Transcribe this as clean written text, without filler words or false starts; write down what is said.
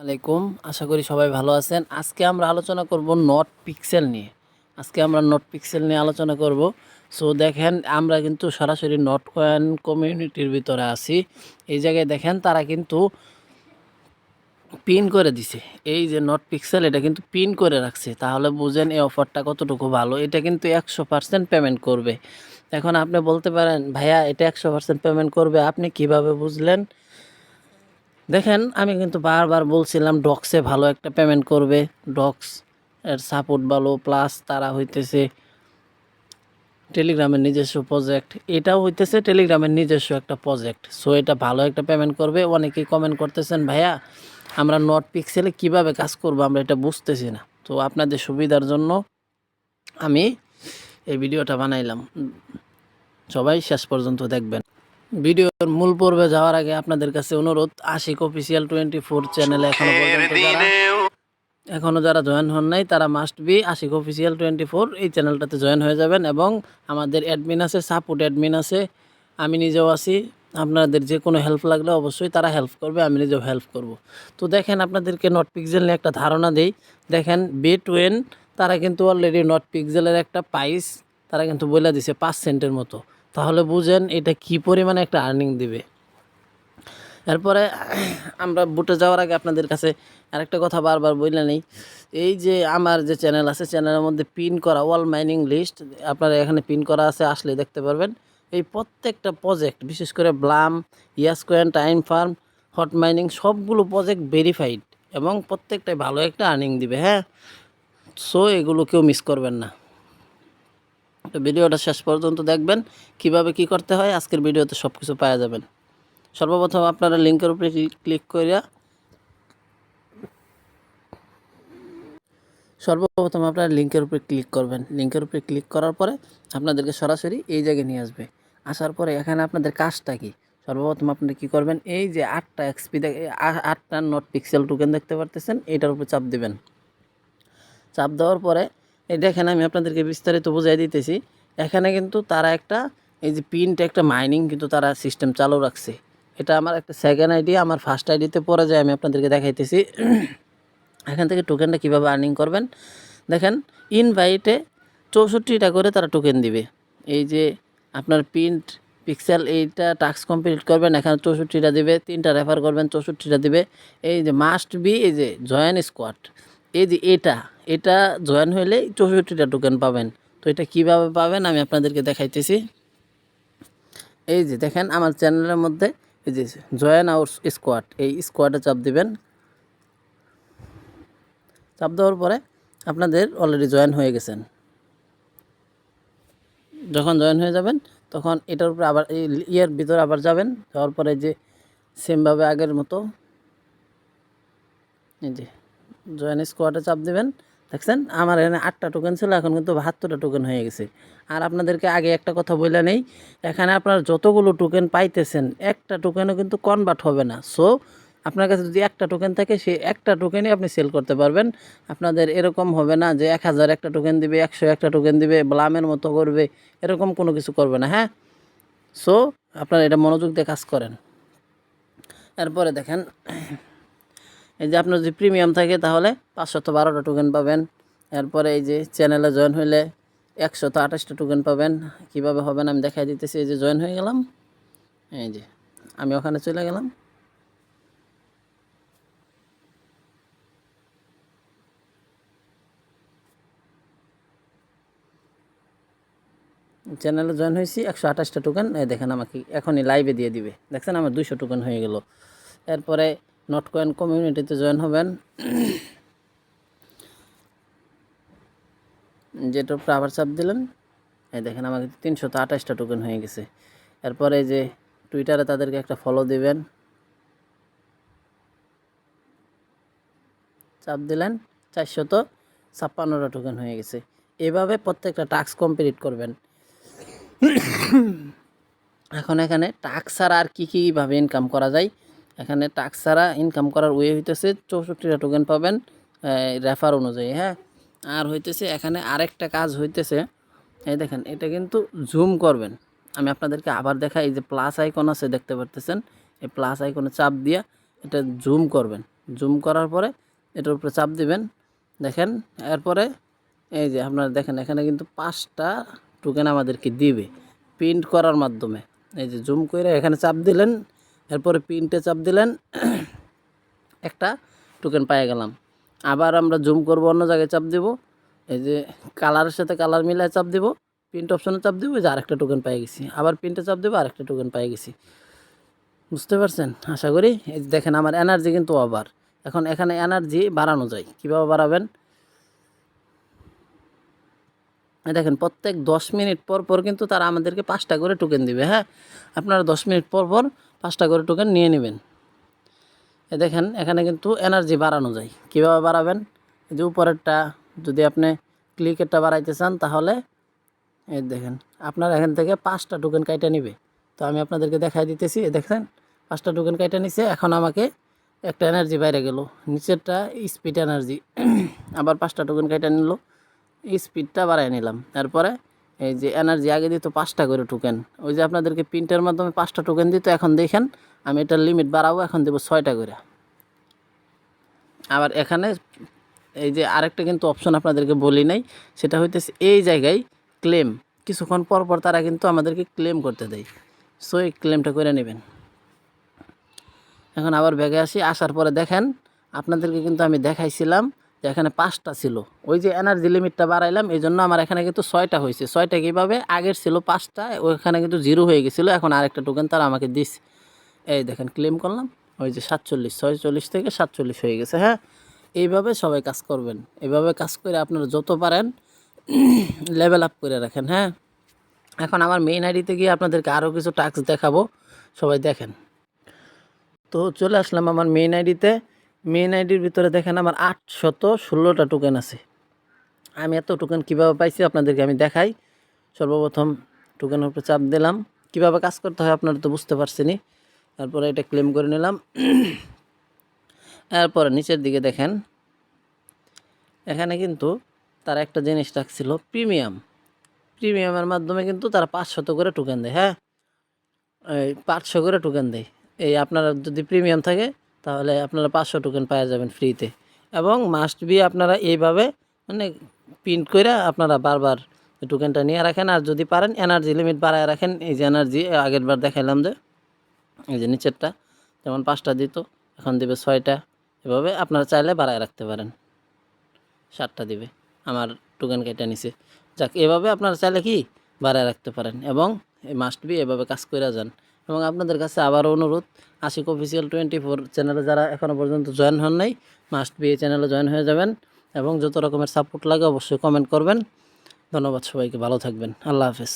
আলাইকুম, আশা করি সবাই ভালো আছেন। আজকে আমরা আলোচনা করব নট পিক্সেল নিয়ে। আজকে আমরা নট পিক্সেল নিয়ে আলোচনা করব। সো দেখেন, আমরা কিন্তু সরাসরি নট কয়েন কমিউনিটির ভিতরে আছি। এই জায়গায় দেখেন তারা কিন্তু পিন করে দিছে। এই যে নট পিক্সেল, এটা কিন্তু পিন করে রাখছে। তাহলে বুঝেন এই অফারটা কতটুকু ভালো। এটা কিন্তু 100% পেমেন্ট করবে। এখন আপনি বলতে পারেন, ভাইয়া এটা 100% পেমেন্ট করবে, আপনি কিভাবে বুঝলেন? দেখেন, আমি কিন্তু বারবার বলছিলাম ডক্সে ভালো একটা পেমেন্ট করবে। ডক্স এর সাপোর্ট ভালো, প্লাস তারা হইতেছে টেলিগ্রামের নিজস্ব প্রজেক্ট। এটাও হইতেছে টেলিগ্রামের নিজস্ব একটা প্রজেক্ট। সো এটা ভালো একটা পেমেন্ট করবে। অনেকেই কমেন্ট করতেছেন, ভাইয়া আমরা নট পিক্সেলে কিভাবে কাজ করব, আমরা এটা বুঝতেছি না। তো আপনাদের সুবিধার জন্য আমি এই ভিডিওটা বানাইলাম। সবাই শেষ পর্যন্ত দেখবেন। ভিডিওর মূল পর্বে যাওয়ার আগে আপনাদের কাছে অনুরোধ, আশিক অফিসিয়াল 24 চ্যানেলে এখনও যারা জয়েন হন নাই তারা মাস্ট বি আশিক অফিসিয়াল 24 এই চ্যানেলটাতে জয়েন হয়ে যাবেন। এবং আমাদের অ্যাডমিন আছে, সাপোর্ট অ্যাডমিন আছে, আমি নিজেও আছি। আপনাদের যে কোনো হেল্প লাগলে অবশ্যই তারা হেল্প করবে, আমি নিজেও হেল্প করব। তো দেখেন, আপনাদেরকে নট পিক্সেল নিয়ে একটা ধারণা দেই। দেখেন বিটওয়েন, তারা কিন্তু অলরেডি নট পিক্সেলের একটা প্রাইস তারা কিন্তু বলে দিছে 5 সেন্টের মতো। তাহলে বুঝেন এটা কি পরিমাণে একটা আর্নিং দিবে। এরপরে আমরা বুটে যাওয়ার আগে আপনাদের কাছে আরেকটা কথা বারবার বলে নেই। এই যে আমার যে চ্যানেল আছে, চ্যানেলের মধ্যে পিন করা ওয়াল মাইনিং লিস্ট আপনারা এখানে পিন করা আছে, আসলে দেখতে পারবেন। এই প্রত্যেকটা প্রজেক্ট, বিশেষ করে Blum, Yescoin, Time Farm, Hot mining, সবগুলো প্রজেক্ট ভেরিফাইড এবং প্রত্যেকটাই ভালো একটা আর্নিং দিবে। হ্যাঁ, সো এগুলো কেউ মিস করবেন না। তো ভিডিওটা শেষ পর্যন্ত দেখবেন, কিভাবে কি করতে হয় আজকের ভিডিওতে সব কিছু পাওয়া যাবেন। সর্বপ্রথম আপনারা লিঙ্কের উপরে ক্লিক করিয়া লিঙ্কের উপরে ক্লিক করবেন। লিঙ্কের উপরে ক্লিক করার পরে আপনাদেরকে সরাসরি এই জায়গায় নিয়ে আসবে। আসার পরে এখানে আপনাদের কাজটা কি, সর্বপ্রথম আপনারা কী করবেন, এই যে 8টা এক্সপি 8টা নট পিক্সেল টোকেন দেখতে পারতেছেন, এটার উপরে চাপ দিবেন। চাপ দেওয়ার পরে এই দেখেন, আমি আপনাদেরকে বিস্তারিত বুঝাই দিতেছি। এখানে কিন্তু তারা একটা এই যে পিনটা একটা মাইনিং কিন্তু তারা সিস্টেম চালু রাখছে। এটা আমার একটা সেকেন্ড আইডি, আমার ফার্স্ট আইডিতে পরে যায় আমি আপনাদেরকে দেখাইতেছি। এখান থেকে টোকেনটা কীভাবে আর্নিং করবেন দেখেন। ইনভাইটে 64টা করে তারা টোকেন দিবে। এই যে আপনার প্রিন্ট পিক্সেল, এইটা টাস্ক কমপ্লিট করবেন, এখানে 64টা দিবে। 3টা রেফার করবেন, 64টা দিবে। এই যে মাস্ট বি, এই যে জয়েন স্কোয়াড, এই যে এটা জয়েন হইলে 64টা টোকেন পাবেন। তো এটা কিভাবে পাবেন আমি আপনাদেরকে দেখাইতেছি। এই যে দেখেন আমার চ্যানেলের মধ্যে এই যে জয়েন আওয়ার স্কোয়াড, এই স্কোয়াডে চাপ দিবেন। চাপ দেওয়ার পরে আপনাদের অলরেডি জয়েন হয়ে গেছেন। যখন জয়েন হয়ে যাবেন তখন এটার উপরে আবার এই ইয়ের ভিতরে আবার যাবেন। যাওয়ার পরে যে সেমভাবে আগের মতো এই যে জয়েন স্কোয়াডে চাপ দেবেন। দেখছেন আমার এখানে 8টা টোকেন ছিল, এখন কিন্তু 72টা টোকেন হয়ে গেছে। আর আপনাদেরকে আগে একটা কথা বলে নেই, এখানে আপনারা যতগুলো টোকেন পাইতেছেন একটা টোকেনও কিন্তু কনভার্ট হবে না। সো আপনার কাছে যদি একটা টোকেন থাকে, সেই একটা টোকেনই আপনি সেল করতে পারবেন। আপনাদের এরকম হবে না যে 1000 একটা টোকেন দিবে, 100 একটা টোকেন দিবে, ব্লামের মতো করবে, এরকম কোনো কিছু করবে না। হ্যাঁ, সো আপনারা এটা মনোযোগ দিয়ে কাজ করেন। এরপরে দেখেন, এই যে আপনার যদি প্রিমিয়াম থাকে তাহলে 512টা টোকেন পাবেন। এরপরে এই যে চ্যানেলে জয়েন হইলে 128টা টোকেন পাবেন। কিভাবে হবেন আমি দেখাই দিতেছি। এই যে জয়েন হয়ে গেলাম, এই যে আমি ওখানে চলে গেলাম। চ্যানেলে জয়েন হয়েছি, 128টা টোকেন এই দেখেন আমাকে এখনই লাইভে দিয়ে দিবে। দেখছেন আমার 200 টোকেন হয়ে গেল। এরপরে নট কয়েন কমিউনিটিতে জয়েন হবেন, যেটার উপরে আবার চাপ দিলেন। এই দেখেন আমাকে 328টা টোকেন হয়ে গেছে। এরপরে এই যে টুইটারে তাদেরকে একটা ফলো দিবেন, চাপ দিলেন, 456টা টোকেন হয়ে গেছে। এভাবে প্রত্যেকটা টাস্ক কমপ্লিট করবেন। এখন এখানে টাস্ক ছাড়া আর কীভাবে ইনকাম করা যায়, এখানে টাস্ক ছাড়া ইনকাম করার ওয়ে হইতেছে 64টা টোকেন পাবেন রেফার অনুযায়ী। হ্যাঁ, আর হইতেছে এখানে আরেকটা কাজ হইতেছে, এই দেখেন এটা কিন্তু জুম করবেন। আমি আপনাদেরকে আবার দেখাই, এই যে প্লাস আইকন আছে দেখতে পারতেছেন, এই প্লাস আইকনে চাপ দিয়া এটা জুম করবেন। জুম করার পরে এটার উপরে চাপ দিবেন, দেখেন। এরপরে এই যে আপনারা দেখেন এখানে কিন্তু 5টা টোকেন আমাদেরকে দিবে প্রিন্ট করার মাধ্যমে। এই যে জুম করে এখানে চাপ দিলেন, এরপরে প্রিন্টে চাপ দিলেন, একটা টোকেন পেয়ে গেলাম। আবার আমরা জুম করব, অন্য জায়গায় চাপ দেব, এই যে কালারের সাথে কালার মিলায় চাপ দেব, প্রিন্ট অপশনে চাপ দেব, যে আরেকটা টোকেন পেয়ে গেছি। আবার প্রিন্টে চাপ দেবো, আরেকটা টোকেন পেয়ে গেছি। বুঝতে পারছেন আশা করি। এই যে দেখেন আমার এনার্জি কিন্তু আবার এখন এখানে এনার্জি বাড়ানো যায়। কীভাবে বাড়াবেন, দেখেন প্রত্যেক 10 মিনিট পর পর কিন্তু তারা আমাদেরকে 5টা করে টোকেন দিবে। হ্যাঁ, আপনারা 10 মিনিট পর পর 5টা করে টোকেন নিয়ে নেবেন। দেখেন এখানে কিন্তু এনার্জি বাড়ানো যায়। কীভাবে বাড়াবেন, এই যে উপরেরটা যদি আপনি ক্লিকেরটা বাড়াইতে চান তাহলে এই দেখেন আপনার এখান থেকে 5টা টোকেন কাইটা নিবে। তো আমি আপনাদেরকে দেখাই দিতেছি। দেখেন 5টা টোকেন কাইটা নিছে, এখন আমাকে একটা এনার্জি বাইরে গেল, নিচেরটা স্পিড এনার্জি। আবার 5টা টোকেন কাইটা নিল, স্পিডটা বাড়াই নিলাম। তারপরে এই যে এনার্জি আগে দিত 5টা করে টোকেন, ওই যে আপনাদেরকে প্রিন্টের মাধ্যমে 5টা টোকেন দিত, এখন দেখেন আমি এটার লিমিট বাড়াবো, এখন দেবো 6টা করে। আবার এখানে এই যে আরেকটা কিন্তু অপশন আপনাদেরকে বলি নাই, সেটা হইতেছে এই জায়গায় ক্লেম। কিছুক্ষণ পর পর তারা কিন্তু আমাদেরকে ক্লেম করতে দেয়, সো এই ক্লেমটা করে নেবেন। এখন আবার ব্যাগে আসি, আসার পরে দেখেন আপনাদেরকে কিন্তু আমি দেখাইছিলাম যে এখানে 5টা ছিল, ওই যে এনার্জি লিমিটটা বাড়াইলাম, এই জন্য আমার এখানে কিন্তু 6টা হয়েছে। 6টা কীভাবে, আগের ছিল 5টা, ওইখানে কিন্তু 0 হয়ে গেছিলো, এখন আরেকটা টোকেন তারা আমাকে দিস। এই দেখেন ক্লেম করলাম, ওই যে 46 থেকে 47 হয়ে গেছে। হ্যাঁ, এইভাবে সবাই কাজ করবেন। এইভাবে কাজ করে আপনারা যত পারেন লেভেল আপ করে রাখেন। হ্যাঁ, এখন আমার মেইন আইডিতে গিয়ে আপনাদেরকে আরও কিছু টাস্ক দেখাবো, সবাই দেখেন। তো চলে আসলাম আমার মেইন আইডিতে। মেইন আইডির ভিতরে দেখেন আমার 816টা টোকেন আছে। আমি এত টোকেন কীভাবে পাইছি আপনাদেরকে আমি দেখাই। সর্বপ্রথম টোকেনের উপরে চাপ দিলাম, কীভাবে কাজ করতে হয় আপনারা তো বুঝতে পারছেনই। তারপরে এটা ক্লেম করে নিলাম। এরপরে নিচের দিকে দেখেন এখানে কিন্তু তারা একটা জিনিস রাখছিল প্রিমিয়াম। প্রিমিয়ামের মাধ্যমে কিন্তু তারা 500 করে টোকেন দেয়। হ্যাঁ, এই 500 করে টোকেন দেয়। এই আপনারা যদি প্রিমিয়াম থাকে তাহলে আপনারা 500 টোকেন পাওয়া যাবেন ফ্রিতে। এবং মাস্ট বি আপনারা এইভাবে মানে প্রিন্ট করে আপনারা বারবার টোকেনটা নিয়ে রাখেন। আর যদি পারেন এনার্জি লিমিট বাড়ায় রাখেন। এই যে এনার্জি আগের বার দেখাইলাম যে এই যে নিচেরটা যেমন 5টা দিত, এখন দেবে 6টা। এভাবে আপনারা চাইলে বাড়ায় রাখতে পারেন, 7টা দিবে। আমার টোকেন কেটে নিছে, যাক এভাবে আপনারা চাইলে কি বাড়ায় রাখতে পারেন। এবং এই মাস্ট বি এভাবে কাজ করে যান। এবং আপনাদের কাছে আবারও অনুরোধ, আশিক অফিসিয়াল 24 চ্যানেলে যারা এখনও পর্যন্ত জয়েন হন নাই, মাস্ট বি এই চ্যানেলে জয়েন হয়ে যাবেন। এবং যত রকমের সাপোর্ট লাগে অবশ্যই কমেন্ট করবেন। ধন্যবাদ সবাইকে, ভালো থাকবেন, আল্লাহ হাফেজ।